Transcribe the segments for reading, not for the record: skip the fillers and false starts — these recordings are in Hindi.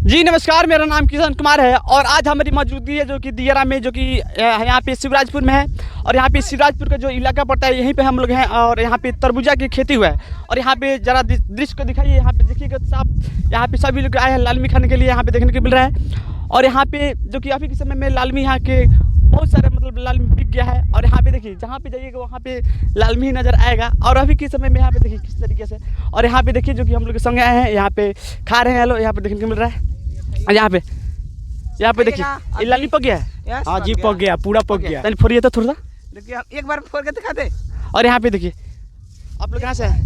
जी नमस्कार, मेरा नाम किशन कुमार है और आज हमारी मौजूदगी है जो कि दियरा में, जो कि यहाँ पे शिवराजपुर में है। और यहाँ पे शिवराजपुर का जो इलाका पड़ता है यहीं पे हम लोग हैं और यहाँ पे तरबूजा की खेती हुआ है। और यहाँ पे जरा दृश्य को दिखाइए, यहाँ पे देखिएगा साफ, यहाँ पे सभी लोग आए हैं लालमी खाने के लिए, यहाँ पे देखने को मिल रहा है। और यहाँ पे जो कि अभी के समय में लालमी यहाँ के बहुत सारे मतलब लालमी बिक गया है। और यहाँ पे देखिए, जहाँ पे जाइएगा वहाँ पे लालमी ही नज़र आएगा। और अभी के समय में यहाँ पे देखिए किस तरीके से, और यहाँ पे देखिए जो कि हम लोग के संग आए हैं, यहाँ पे खा रहे हैं लोग, यहाँ पे देखने को मिल रहा है। यहाँ पे देखिए ये लालमी पक गया है। हाँ जी, पक गया, पूरा पक गया। पहले फोड़िए तो थोड़ा सा, देखिए एक बार फोड़ के दिखा दे। और यहाँ पे देखिए, आप लोग कहाँ से हैं?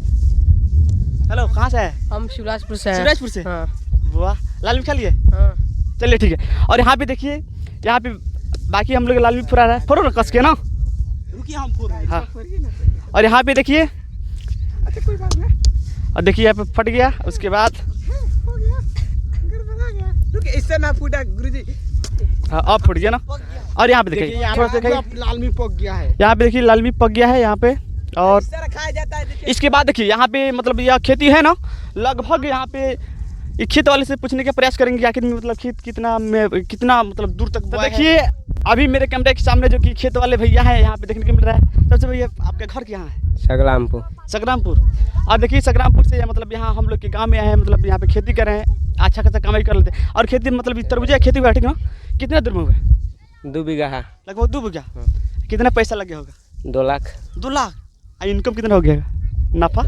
हेलो, कहाँ से है? हम शिवराजपुर से हैं। शिवराजपुर से? हाँ। वाह, लालमी खा लिए? हाँ। चलिए ठीक है। और यहाँ पे देखिए, यहाँ पे बाकी हम लोग लालमी फुरा रहा है, फोड़ो ना कस के ना। रुकिए हम फोड़ रहे हैं। हाँ। और यहाँ पे देखिए, अच्छा कोई बात नहीं। और देखिए यहाँ पे फट गया, उसके बाद हो गया, गड़बड़ा गया। रुकिए, इससे ना फूटा गुरुजी। हाँ अब फट गया ना। और यहाँ पे देखिए थोड़ा सा देखिए, लालमी पक गया है। यहाँ पे देखिए लालमी पक गया है यहाँ पे। और इससे खाया जाता है। देखिए इसके बाद देखिए यहाँ पे मतलब यह खेती है ना, लगभग यहाँ पे ये खेत वाले से पूछने का प्रयास करेंगे आखिर में मतलब खेत कितना मतलब दूर तक। तो देखिए अभी मेरे कैमरे के सामने जो कि खेत वाले भैया हैं, यहाँ पे देखने को मिल रहा है। सबसे भैया आपका घर कहाँ है? संग्रामपुर। और देखिए संग्रामपुर से मतलब यहाँ हम लोग के गांव में आए हैं, मतलब यहाँ पे खेती कर रहे हैं, अच्छा खासा कमाई कर लेते हैं। और खेती मतलब तरबूजा खेती हुआ है, ठीक ना? कितना दूर में हुआ है? 2 बीघा है। लगभग 2 बीघा। कितना पैसा लग गया होगा? 2 लाख। 2 लाख। और इनकम कितना हो गया? नफा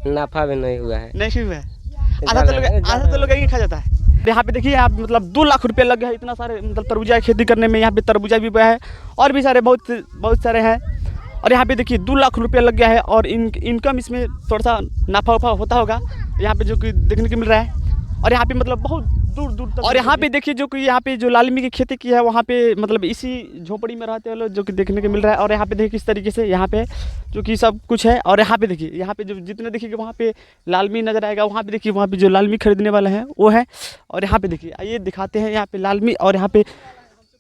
नफा भी नहीं हुआ है। नहीं हुआ है। आधा तो लोग यही खा जाता है। यहाँ पे देखिए आप मतलब 2 लाख रुपये लग गया है इतना सारे मतलब तरबूजा खेती करने में। यहाँ पे तरबूजा भी हुआ है और भी सारे बहुत सारे हैं। और यहाँ पे देखिए 2 लाख रुपये लग गया है। और इनकम इसमें थोड़ा सा नफा वफा होता होगा यहाँ पे जो कि देखने को मिल रहा है। और यहाँ पे मतलब बहुत दूर दूर तक। और यहाँ पे देखिए जो कि यहाँ पे जो लालमी की खेती की है, वहाँ पे मतलब इसी झोपड़ी में रहते हैं लोग, जो कि देखने को मिल रहा है। और यहाँ पे देखिए किस तरीके से यहाँ पे जो कि सब कुछ है। और यहाँ पे देखिए, यहाँ पे जो जितने देखिए वहाँ पे लालमी नज़र आएगा, वहाँ पे देखिए वहाँ पे जो लालमी खरीदने वाला है वो है। और यहाँ पे देखिए, आइए दिखाते हैं यहाँ पे लालमी। और यहाँ पे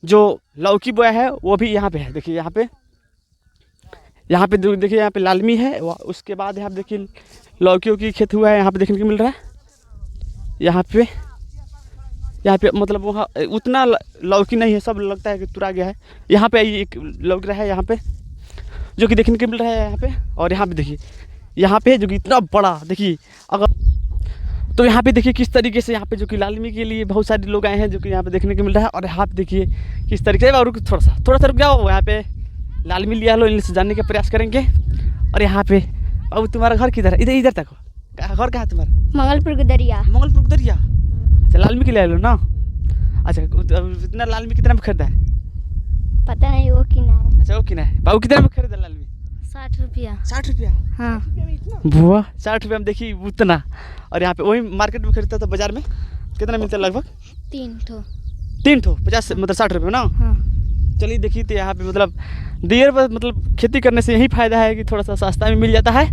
जो लौकी बोया है वो भी यहाँ पे है। देखिए यहाँ पे देखिए यहाँ पे लालमी है। उसके बाद यहाँ पे देखिए लौकियों की खेती हुआ है, यहाँ पे देखने को मिल रहा है। यहाँ पे मतलब वहाँ उतना लौकी नहीं है, सब लगता है कि तुरा गया है। यहाँ पे एक लौक रहा है यहाँ पे जो कि देखने को मिल रहा है यहाँ पे। और यहाँ पे देखिए, यहाँ पे जो कि इतना बड़ा देखिए, अगर तो यहाँ पे देखिए किस तरीके से यहाँ पे जो कि लालमी के लिए बहुत सारे लोग आए हैं, जो कि यहाँ पे देखने को मिल रहा है। और यहाँ पे देखिए किस तरीके से, और थोड़ा सा रुक जाओ, यहाँ पे लालमी लिया लो, इनसे जानने का प्रयास करेंगे। और यहाँ पे अब तुम्हारा घर किधर है? इधर तक घर कहाँ है तुम्हारा? मंगलपुर गुदरिया। मंगलपुर गुदरिया। अच्छा लालमी के लिए लो ना। अच्छा इतना लालमी कितना में खरीदा है? पता नहीं वो किना है। अच्छा वो किना है। बाबू कितना में खरीदा लालमी? 60 रुपया। 60 रुपया? हाँ। बुआ 60 रुपया में देखिए उतना। और यहाँ पे वही मार्केट में खरीदता था बाजार में कितना मिलता है? लगभग 3 ठो 50 मतलब 60 रुपये ना। हाँ। चलिए देखिए, तो यहाँ पे मतलब दियर पर मतलब खेती करने से यही फ़ायदा है कि थोड़ा सा सस्ता में मिल जाता है।